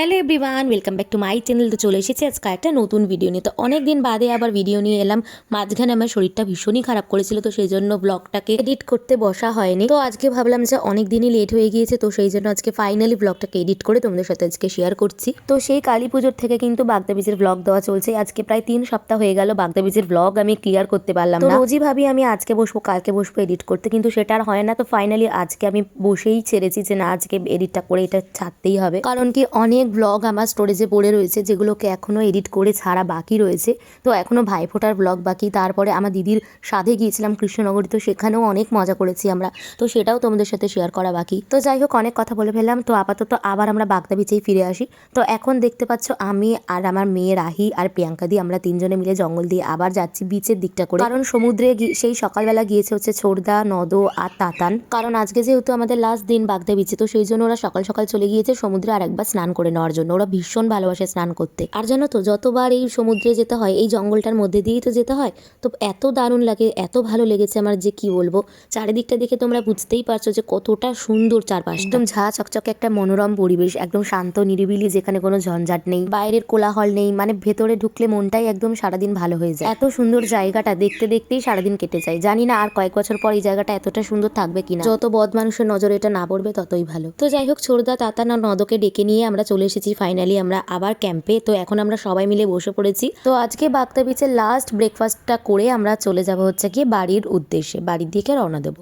Hello everyone, welcome back to my channel. তো চলে এসেছি আজকে একটা নতুন ভিডিও নিয়ে। তো অনেক দিন বাদে আবার ভিডিও নিয়ে এলাম। মাঝখানে আমার শরীরটা ভীষণই খারাপ করেছিল, তো সেই জন্য ব্লগটাকে এডিট করতে বসা হয়নি। তো আজকে ভাবলাম যে অনেক দিনই লেট হয়ে গিয়েছে, তো সেই জন্য আজকে ফাইনালি ব্লগটাকে এডিট করে তোমাদের সাথে আজকে শেয়ার করছি। তো সেই কালী পুজোর থেকে কিন্তু বাগদা বীজের ব্লগ দেওয়া চলছে। আজকে প্রায় 3 সপ্তাহ হয়ে গেল বাগদা বীজের ব্লগ আমি ক্লিয়ার করতে পারলাম না। রোজই ভাবি আমি আজকে বসবো কালকে বসবো এডিট করতে, কিন্তু সেটা আর হয় না। তো ফাইনালি আজকে আমি বসেই ছেড়েছি যে না, আজকে এডিটটা করে এটা ছাড়তেই হবে। কারণ কি অনেক ব্লগ আমার স্টোরেজে পড়ে রয়েছে, যেগুলোকে এখনও এডিট করে ছাড়া বাকি রয়েছে। তো এখনও ভাইফোঁটার ব্লগ বাকি, তারপরে আমার দিদির সাধে গিয়েছিলাম কৃষ্ণনগরী, তো সেখানেও অনেক মজা করেছি আমরা, তো সেটাও তোমাদের সাথে শেয়ার করা বাকি। তো যাই হোক, অনেক কথা বলে ফেললাম। তো আপাতত আবার আমরা বাগদা বিচেই ফিরে আসি। তো এখন দেখতে পাচ্ছ আমি আর আমার মেয়ে রাহি আর প্রিয়াঙ্কা দি আমরা তিনজনে মিলে জঙ্গল দিয়ে আবার যাচ্ছি বিচের দিকটা করে। কারণ সমুদ্রে সেই সকালবেলা গিয়েছে হচ্ছে ছোড়দা, নদো আর তাতান। কারণ আজকে যেহেতু আমাদের লাস্ট দিন বাগদা বিচে, তো সেই জন্য ওরা সকাল সকাল চলে গিয়েছে সমুদ্রে আর একবার স্নান করে নেওয়ার জন্য। ওরা ভীষণ ভালোবাসে স্নান করতে। আর জানো তো, যতবার এই সমুদ্রে যেতে হয় এই জঙ্গলটার মধ্যে দিয়েই তো যেতে হয়, তো এত দারুণ লাগে, এত ভালো লেগেছে আমার যে কি বলবো। চারিদিকটা দেখে তোমরা বুঝতেই পারছো যে কতটা সুন্দর চারপাশ। একদম ঝা চকচকে একটা মনোরম পরিবেশ, একদম শান্ত নিরিবিলি, যেখানে কোনো ঝঞ্ঝাট নেই, বাইরের কোলাহল নেই। মানে ভেতরে ঢুকলে মনটাই একদম সারাদিন ভালো হয়ে যায়। এত সুন্দর জায়গাটা দেখতে দেখতেই সারাদিন কেটে যায়। জানি না আর কয়েক বছর পর এই জায়গাটা এতটা সুন্দর থাকবে কিনা। যত বদ মানুষের নজরে এটা না পড়বে ততই ভালো। তো যাই হোক, ছোড়দা, তাতান আর নদকে ডেকে নিয়ে আমরা চলে এসেছি ফাইনালি আমরা আবার ক্যাম্পে। তো এখন আমরা সবাই মিলে বসে পড়েছি। তো আজকে বাগদা বিচের লাস্ট ব্রেকফাস্টটা করে আমরা চলে যাব হচ্ছে কি বাড়ির উদ্দেশ্যে, বাড়ির দিকে রওনা দেবো।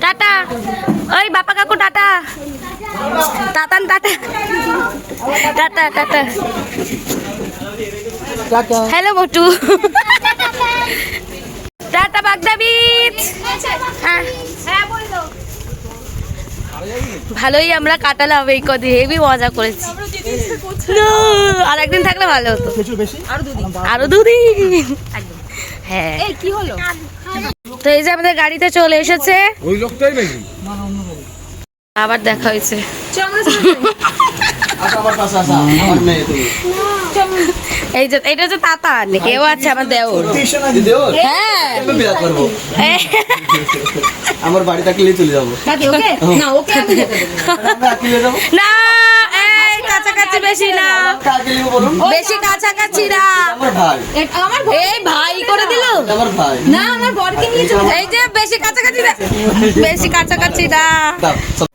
টাটা, ওই বাপা কাকু tata, Tatan tata, tata tata, hello মোটু, টাটা বাগদা বিচ। হ্যাঁ ভালোই আমরা কাটালাম এই কদিন, হেভি মজা করেছি। আর একদিন থাকলে ভালো হতো, আরো দুদিন। হ্যাঁ কি হলো। তো এই যে আমাদের গাড়িতে চলে এসেছে, ওই লোকটাই নাকি আবার দেখা হয়েছে। এই যে এটা হচ্ছে তাতান, কেউ আছে আমার দেওর। হ্যাঁ আমার বাড়ি থাকলে চলে যাবো না, এই কাছাকাছি বেশি না, বেশি কাছাকাছি না। এই ভাই করে দিল না, আমার বরকে নিয়ে চলে। এই যে বেশি কাছাকাছি না, বেশি কাছাকাছি না।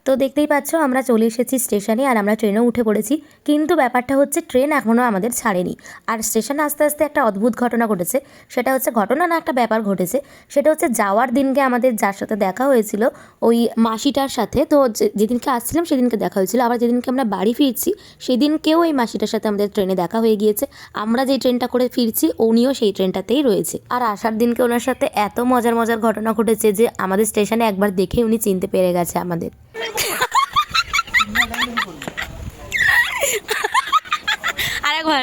তো দেখতেই পাচ্ছ আমরা চলে এসেছি স্টেশনে, আর আমরা ট্রেনেও উঠে পড়েছি। কিন্তু ব্যাপারটা হচ্ছে ট্রেন এখনও আমাদের ছাড়েনি। আর স্টেশনে আস্তে আস্তে একটা অদ্ভুত ঘটনা ঘটেছে। সেটা হচ্ছে ঘটনা না, একটা ব্যাপার ঘটেছে। সেটা হচ্ছে যাওয়ার দিনকে আমাদের যার সাথে দেখা হয়েছিল ওই মাসিটার সাথে, তো যেদিনকে আসছিলাম সেদিনকে দেখা হয়েছিল। আবার যেদিনকে আমরা বাড়ি ফিরছি সেদিনকেও এই মাসিটার সাথে আমাদের ট্রেনে দেখা হয়ে গিয়েছে। আমরা যেই ট্রেনটা করে ফিরছি উনিও সেই ট্রেনটাতেই রয়েছে। আর আসার দিনকে ওনার সাথে এত মজার মজার ঘটনা ঘটেছে যে আমাদের স্টেশনে একবার দেখে উনি চিনতে পেরে গেছে আমাদের। আরেকবার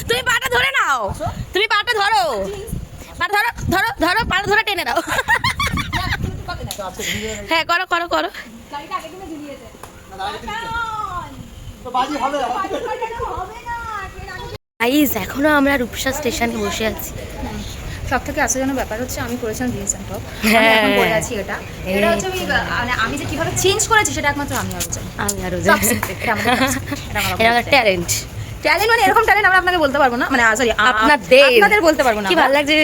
তুমি পাটা ধরে নাও, তুমি পাটা ধরো, পাটা ধরো ধরো ধরো, পাটা ধরে টেনে দাও। হ্যাঁ করো করো করো। এখনো আমরা রূপসা স্টেশনে বসে আছি। সব থেকে আশ্চর্যজনক ব্যাপার হচ্ছে আমি করেছিলাম জিন্স অ্যান্ড টপ, এখন পরে আছি এটা। এটা হচ্ছে আমি যে কিভাবে চেঞ্জ করেছি সেটা একমাত্র আমি আরো জানি। এটা আমাদের ট্যালেন্ট। ট্যালেন্ট মানে এরকম ট্যালেন্ট আমরা আপনাকে বলতে পারবো না, মানে সরি আপনাদের বলতে পারবো না। কি ভালো লাগছে,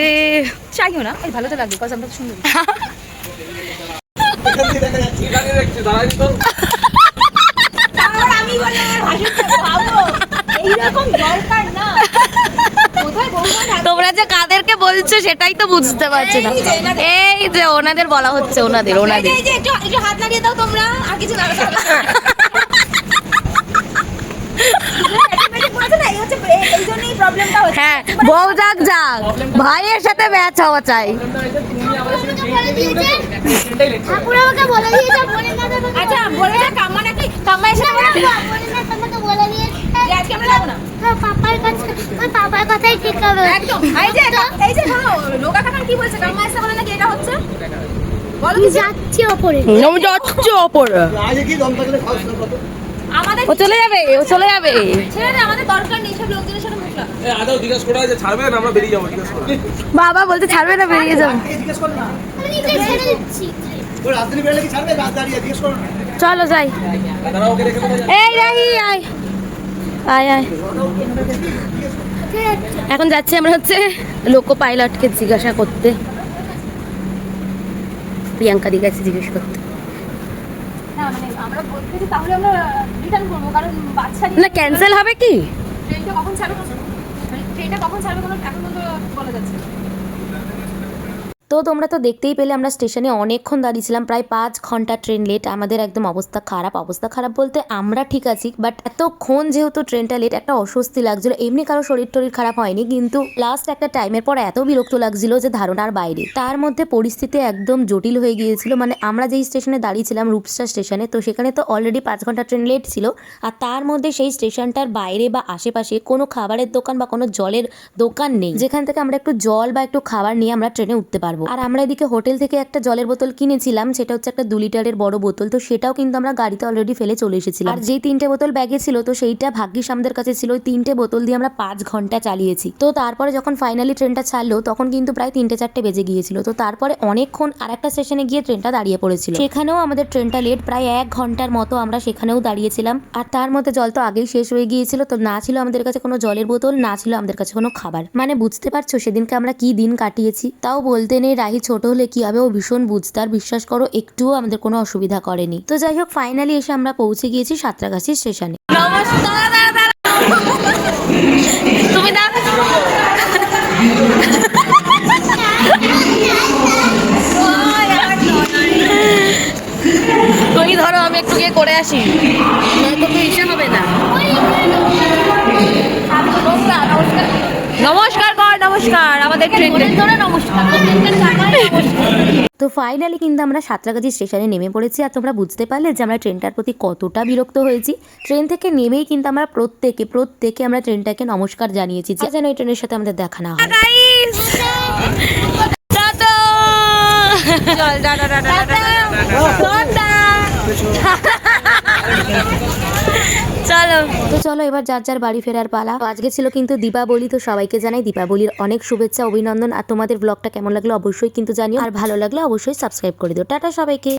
চাইও না, এই ভালো তো লাগবে বিকজ আমরা সুন্দর। আমি বলি এইরকম দরকার না। তোমরা যে কাদেরকে বলছো সেটাই তো বুঝতে পারছি না। এই যে ওনাদের বলা হচ্ছে, ওনাদের একটু হাত নাড়িয়ে দাও তোমরা, আর কিছু না। হ্যাঁ বউ যাক যাক, ভাইয়ের সাথে ম্যাচ হওয়া চাই। আচ্ছা বলে না, কাম্মা নাকি কাম্মা এসে বলে দিয়ে আজকে আমরা যাবো না। পাপার কাছে, পাপার কথাই ঠিক হবে একদম। এই যে শোনো, লোকা কাকা কি বলছে, কাম্মা এসে বলে নাকি এটা হচ্ছে। বলো আমি যাচ্ছি ওপরে, আমি যাচ্ছি ওপরে। আজ কি দম থাকলে খাওয়া কত আমাদের ও চলে যাবে, ও চলে যাবে। ছেড়ে দে, আমাদের দরকার নেই সব লোকজনের সাথে মুখলা। আদাও জিজ্ঞাসা করা যে ছাড়বে না, আমরা বেরিয়ে যাবো। জিজ্ঞাসা করো, বাবা বলতে ছাড়বে না, বেরিয়ে যাবো। জিজ্ঞাসা করো না। আমি নিজে ছেড়ে দিচ্ছি। রাজধানী বেরোলে কি ছাড়বে? রাজধানী জিজ্ঞেস করো না। চলো যাই। দাঁড়াও, ওকে রেখে দেবো। এই রাহি আয় আয় আয়। এখন যাচ্ছি আমরা হচ্ছে লোকো পাইলটকে জিজ্ঞাসা করতে, প্রিয়াঙ্কা দি কাছে জিজ্ঞেস করতে। না মানে আমরা বলতেছি তাহলে আমরা রিটার্ন করবো, কারণ বাচ্চা না ক্যান্সেল হবে কি? ট্রেনটা কখন ছাড়বে, ট্রেনটা কখন ছাড়বে কোনো এখন পর্যন্ত বলা যাচ্ছে না। তো তোমরা তো দেখতেই পেলে আমরা স্টেশনে অনেকক্ষণ দাঁড়িয়েছিলাম, প্রায় 5 ঘন্টা ট্রেন লেট। আমাদের একদম অবস্থা খারাপ বলতে আমরা ঠিক আছি, বাট এতক্ষণ যেহেতু ট্রেনটা লেট একটা অস্বস্তি লাগছিল। এমনি কারো শরীর টরীর খারাপ হয়নি, কিন্তু লাস্ট একটা টাইমের পর এত বিরক্ত লাগছিল যে ধারণার বাইরে। তার মধ্যে পরিস্থিতি একদম জটিল হয়ে গিয়েছিল। মানে আমরা যেই স্টেশনে দাঁড়িয়েছিলাম রূপসা স্টেশনে, তো সেখানে তো অলরেডি 5 ঘন্টা ট্রেন লেট ছিল। আর তার মধ্যে সেই স্টেশনটার বাইরে বা আশেপাশে কোনো খাবারের দোকান বা কোনো জলের দোকান নেই যেখান থেকে আমরা একটু জল বা একটু খাবার নিয়ে আমরা ট্রেনে উঠতে পারবো। আর আমরা এদিকে হোটেল থেকে একটা জলের বোতল কিনেছিলাম, সেটা হচ্ছে একটা 2 লিটারের বড় বোতল। তো সেটাও কিন্তু আমরা গাড়িতে অলরেডি ফেলে চলে এসেছিলাম। আর যেই 3টে বোতল ব্যাগে ছিল, তো সেইটা ভাগ্যিস আমাদের কাছে ছিল। ওই 3টে বোতল দিয়ে আমরা 5 ঘন্টা চালিয়েছি। তো তারপরে যখন ফাইনালি ট্রেনটা ছাড়লো তখন কিন্তু প্রায় 3টে-4টে বেজে গিয়েছিল। তো তারপরে অনেকক্ষণ আর একটা স্টেশনে গিয়ে ট্রেনটা দাঁড়িয়ে পড়েছিল। সেখানেও আমাদের ট্রেনটা লেট, প্রায় 1 ঘন্টার মতো আমরা সেখানেও দাঁড়িয়েছিলাম। আর তার মধ্যে জল তো আগেই শেষ হয়ে গিয়েছিল। তো না ছিল আমাদের কাছে কোনো জলের বোতল, না ছিল আমাদের কাছে কোনো খাবার। মানে বুঝতে পারছো সেদিনকে আমরা কি দিন কাটিয়েছি। তাও বলতে নেই, রাহি ছোট হলে কি হবে, ও ভীষণ বুঝতার। বিশ্বাস করো একটুও আমাদের কোনো অসুবিধা করেনি। তো যাই হোক ফাইনালি এসে আমরা পৌঁছে গিয়েছি সাঁতরাগাছি স্টেশনে। তুমি না তুমি ধরো, আমি একটু গিয়ে করে আসি, নয়তো তো ইসে হবে না। নমস্কার কর, নমস্কার আমাদের ট্রেন ধরে নমস্কার। তো ফাইনালি কিন্তু আমরা সাঁতরাগাছি স্টেশনে নেমে পড়েছি। আর তোমরা বুঝতে পারলে যে আমরা ট্রেনটার প্রতি কতটা বিরক্ত হয়েছি। ট্রেন থেকে নেমেই কিন্তু আমরা প্রত্যেকে আমরা ট্রেনটাকে নমস্কার জানিয়েছি, যে যেন এই ট্রেনের সাথে আমাদের দেখা না হয়। চলো তো চলো এবার যার যার বাড়ি ফেরার পালা। তো আজকে ছিল কিন্তু দীপাবলি, তো সবাইকে জানাই দীপাবলির অনেক শুভেচ্ছা, অভিনন্দন। আর তোমাদের ব্লগটা কেমন লাগলো অবশ্যই কিন্তু জানিও, আর ভালো লাগলে অবশ্যই সাবস্ক্রাইব করে দিও। টাটা সবাইকে।